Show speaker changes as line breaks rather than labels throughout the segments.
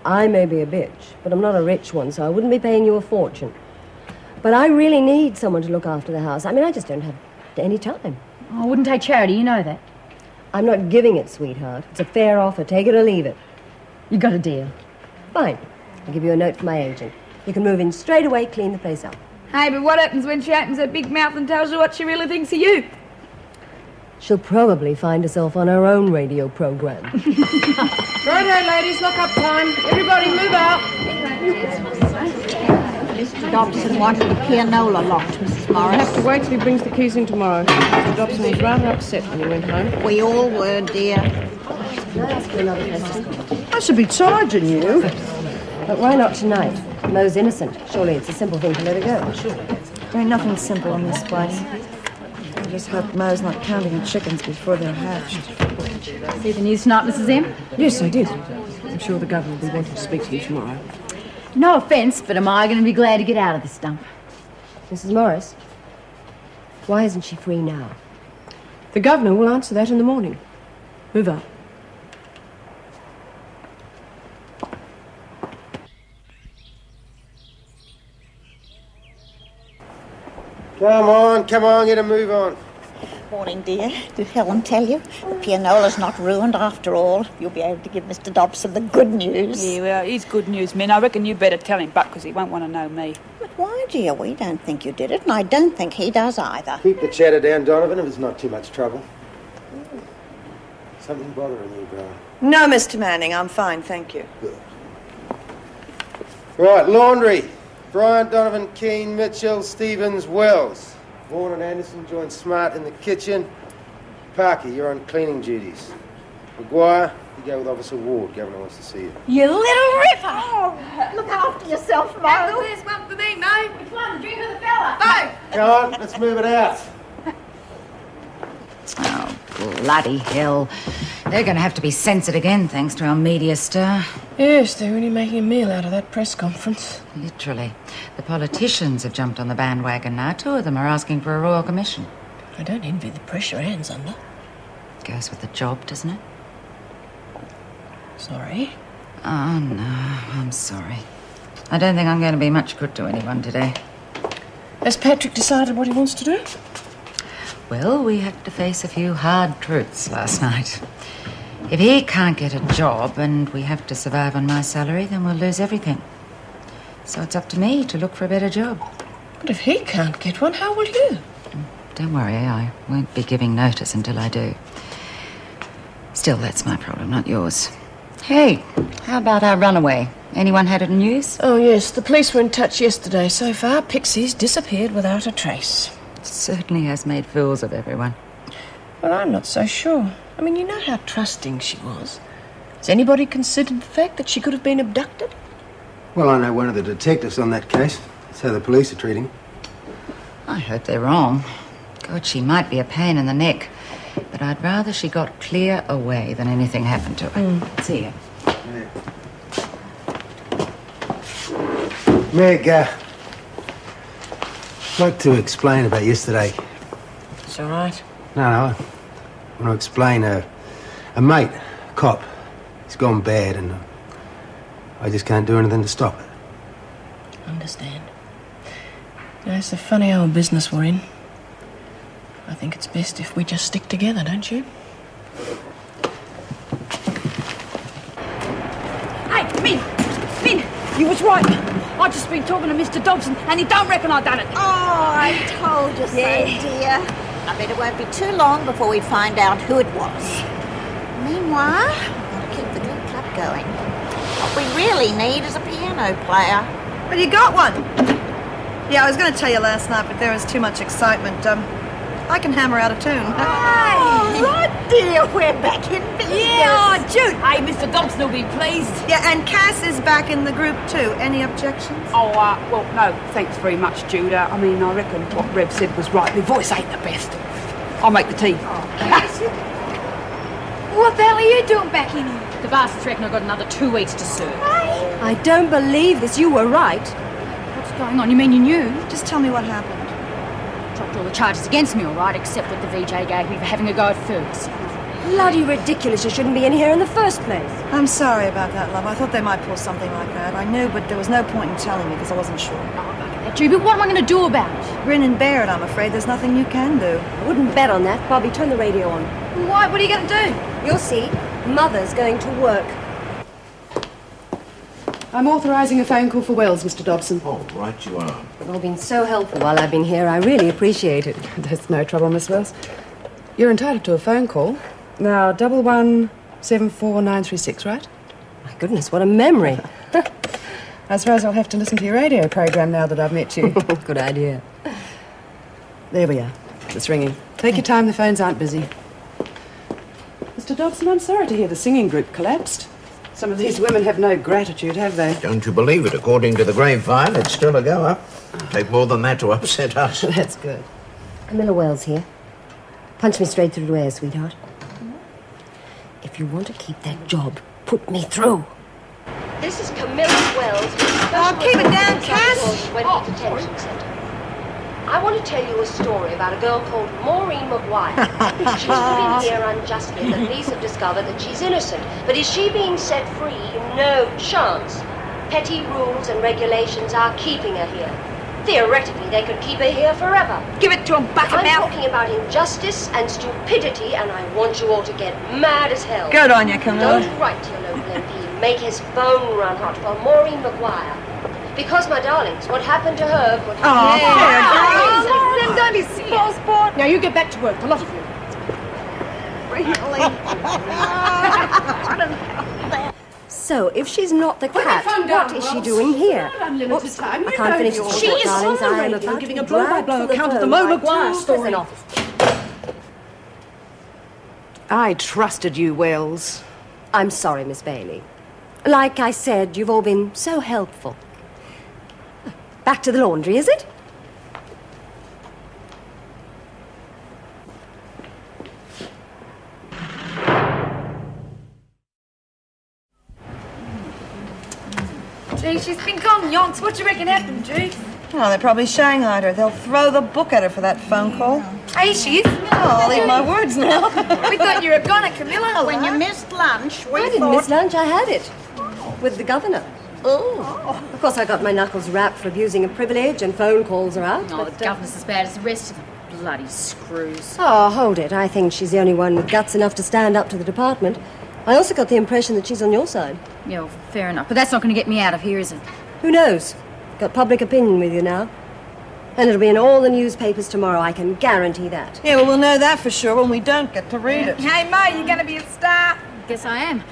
I may be a bitch, but I'm not a rich one, so I wouldn't be paying you a fortune. But I really need someone to look after the house. I mean, I just don't have any time.
I wouldn't take charity, you know that.
I'm not giving it, sweetheart. It's a fair offer. Take it or leave it.
You got a deal.
Fine. I'll give you a note from my agent. You can move in straight away, clean the place up.
Hey, but what happens when she opens her big mouth and tells you what she really thinks of you?
She'll probably find herself on her own radio program.
Righto, ladies, lock up time. Everybody move out.
Mr. Dobson wanted the pianola locked, Mrs. Morris.
Have to wait till he brings the keys in tomorrow. Mr. Dobson was rather upset when he went home.
We all were, dear.
Can I ask you another question?
I should be charging you.
But why not tonight? Mo's innocent. Surely it's a simple thing to let her go.
There ain't nothing simple in this place. I just hope Mo's not counting the chickens before they're hatched.
See the news tonight, Mrs. M?
Yes, I did. I'm sure the governor will be wanting to speak to you tomorrow.
No offence, but am I going to be glad to get out of this dump?
Mrs. Morris, why isn't she free now?
The governor will answer that in the morning. Move out.
Come on, get a move on.
Morning, dear. Did Helen tell you? The pianola's not ruined after all. You'll be able to give Mr. Dobson the good news.
Yeah, well, he's good news, Min. I reckon you better tell him back, because he won't want to know me.
But why, dear? We don't think you did it, and I don't think he does either.
Keep the chatter down, Donovan, if it's not too much trouble. Something bothering you, Brian?
No, Mr. Manning, I'm fine, thank you.
Good. Right, laundry. Bryant, Donovan, Keane, Mitchell, Stevens, Wells. Vaughan and Anderson join Smart in the kitchen. Parker, you're on cleaning duties. Maguire, you go with Officer Ward. Governor wants to see you.
You little ripper!
Oh, look after yourself, Mo.
Have the first one for me, Mo. Which one? The drink or the fella? Both!
Come on, let's move it out.
Oh, bloody hell. They're going to have to be censored again, thanks to our media stir.
Yes, they're really making a meal out of that press conference.
Literally. The politicians have jumped on the bandwagon now. 2 of them are asking for a royal commission.
I don't envy the pressure Anne's under.
Goes with the job, doesn't it?
Sorry.
Oh, no, I'm sorry. I don't think I'm going to be much good to anyone today.
Has Patrick decided what he wants to do?
Well, we had to face a few hard truths last night. If he can't get a job and we have to survive on my salary, then we'll lose everything. So it's up to me to look for a better job.
But if he can't get one, how will you?
Don't worry, I won't be giving notice until I do. Still, that's my problem, not yours. Hey, how about our runaway? Anyone had any news?
Oh, yes, the police were in touch yesterday. So far, Pixie's disappeared without a trace.
Certainly has made fools of everyone.
Well, I'm not so sure. I mean, you know how trusting she was. Has anybody considered the fact that she could have been abducted?
Well, I know one of the detectives on that case. That's how the police are treating.
I hope they're wrong. God, she might be a pain in the neck. But I'd rather she got clear away than anything happened to her. See ya.
Meg, I'd like to explain about yesterday.
It's all right.
No, I want to explain a mate, a cop. He's gone bad and I just can't do anything to stop it.
Understand. Yeah, it's a funny old business we're in. I think it's best if we just stick together, don't you?
Hey, Min, you was right. I just been talking to Mr. Dobson, and he don't reckon I done it.
Oh, I told you so, dear. I bet it won't be too long before we find out who it was. Meanwhile, we've got to keep the Glee Club going. What we really need is a piano player.
Well, you got one. Yeah, I was going to tell you last night, but there was too much excitement. I can hammer out a tune.
Oh, right, dear. We're back in business.
Yeah, Jude. Hey, Mr. Dobson will be pleased.
Yeah, and Cass is back in the group too. Any objections?
Oh, well, no, thanks very much, Jude. I mean, I reckon what Rev said was right. My voice ain't the best. I'll make the tea.
What the hell are you doing back in here? The bastards reckon I've got another 2 weeks to serve.
I don't believe this. You were right.
What's going on? You mean you knew?
Just tell me what happened.
Dropped all the charges against me, all right, except what the VJ gave me for having a go at Fergus.
bloody ridiculous. You shouldn't be in here in the first place.
I'm sorry about that, love. I thought they might pull something like that. I knew, but there was no point in telling me because I wasn't sure.
Drew, but what am I going to do about it?
Grin and bear it, I'm afraid. There's nothing you can do.
I wouldn't bet on that. Bobby, turn the radio on.
Why? What are you going to do?
You'll see. Mother's going to work.
I'm authorising a phone call for Wells, Mr. Dobson.
Oh, right you are.
You've all been so helpful while I've been here. I really appreciate it.
That's no trouble, Miss Wells. You're entitled to a phone call. Now, 1174936, right?
My goodness, what a memory.
I suppose I'll have to listen to your radio program now that I've met you.
Good idea.
There we are. It's ringing. Take your time, the phones aren't busy. Mr. Dobson, I'm sorry to hear the singing group collapsed. Some of these women have no gratitude, have they?
Don't you believe it? According to the grapevine, it's still a goer. Take more than that to upset us.
That's good.
Camilla Wells here. Punch me straight through to air, sweetheart. If you want to keep that job, put me through. This is Camilla Wells.
Oh, keep it down, Cass.
Detention Center. I want to tell you a story about a girl called Maureen Maguire. She's put in here unjustly, and the police have discovered that she's innocent. But is she being set free? No chance. Petty rules and regulations are keeping her here. Theoretically, they could keep her here forever.
Give it to him, bucket
I'm
mouth.
talking about injustice and stupidity, and I want you all to get mad as hell.
Good on you, Camilla.
Don't write to your local MP. Make his phone run hot for Maureen Maguire. Because, my darlings, what happened to her could
Then don't be small sport. Now you get back to work, the lot of you.
So, if she's not the cat, what is she doing here? Oops, I can't finish this
She
report,
is
darlings.
on the
I am
radio
about
giving
to
a
be dragged
blow-by-blow
for the
account of the
phone
Mo
by
Maguire
two
story.
prison officers.
I trusted you, Wells.
I'm sorry, Miss Bailey. Like I said, you've all been so helpful. Back to the laundry, is it?
Gee, she's been calling yonks. What do you reckon happened, Gee?
Oh, they probably shanghaied her. They'll throw the book at her for that phone call.
Hey, she is.
Oh, I'll eat my words now.
We thought you were a goner, Camilla.
When you missed lunch, we
I didn't
thought...
miss lunch. I had it. With the governor.
Oh.
Of course, I got my knuckles wrapped for abusing a privilege and phone calls are out.
Oh,
but,
the governor's as bad as the rest of them. Bloody screws.
Oh, hold it. I think she's the only one with guts enough to stand up to the department. I also got the impression that she's on your side.
Yeah, well, fair enough. But that's not going to get me out of here, is it?
Who knows? Got public opinion with you now. And it'll be in all the newspapers tomorrow, I can guarantee that.
Yeah, well, we'll know that for sure when we don't get to read it.
Hey, Mo, you going to be a star? Guess I am.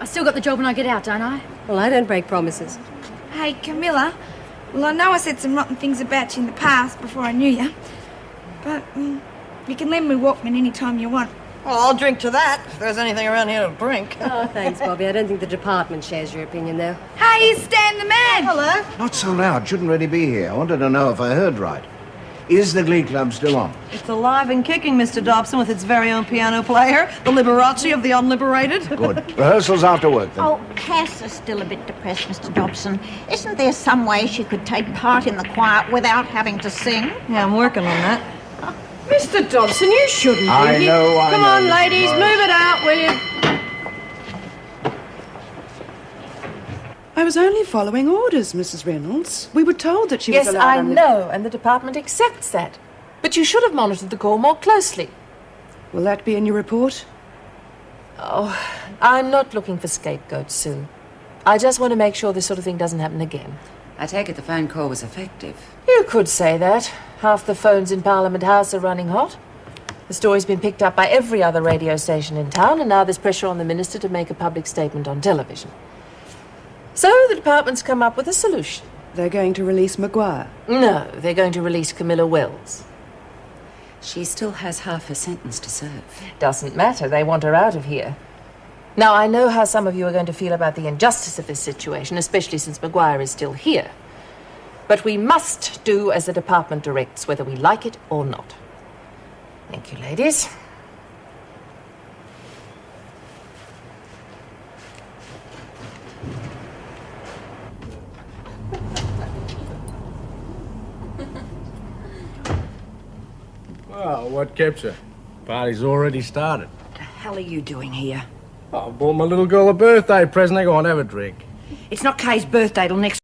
I still got the job when I get out, don't I?
Well, I don't break promises.
Hey, Camilla. Well, I know I said some rotten things about you in the past before I knew you. But you can lend me Walkman any time you want.
Well, I'll drink to that, if there's anything around here to drink.
Oh, thanks, Bobby. I don't think the department shares your opinion, though.
Hey, here's Stan the man!
Hello.
Not so loud. Shouldn't really be here. I wanted to know if I heard right. Is the Glee Club still on?
It's alive and kicking, Mr. Dobson, with its very own piano player, the Liberace of the unliberated.
Good. Rehearsals after work, then.
Oh, Cass is still a bit depressed, Mr. Dobson. Isn't there some way she could take part in the choir without having to sing?
Yeah, I'm working on that.
Mr. Dobson, you shouldn't be
I
here.
know, I
Come
know,
on,
Mrs.
ladies,
Morris.
move it out, will you?
I was only following orders, Mrs. Reynolds. We were told that she was
Yes,
allowed
I
on the-
know, and the department accepts that. But you should have monitored the call more closely.
Will that be in your report?
Oh, I'm not looking for scapegoats, Sue. I just want to make sure this sort of thing doesn't happen again.
I take it the phone call was effective.
You could say that. Half the phones in Parliament House are running hot. The story's been picked up by every other radio station in town, and now there's pressure on the minister to make a public statement on television. So the department's come up with a solution.
They're going to release Maguire.
No, they're going to release Camilla Wells.
She still has half her sentence to serve.
Doesn't matter, they want her out of here. Now, I know how some of you are going to feel about the injustice of this situation, especially since Maguire is still here. But we must do as the department directs, whether we like it or not. Thank you, ladies.
Well, what keeps her? Party's already started.
hell are you doing here?
Oh, I bought my little girl a birthday present. Go on, have a drink.
It's not Kay's birthday till next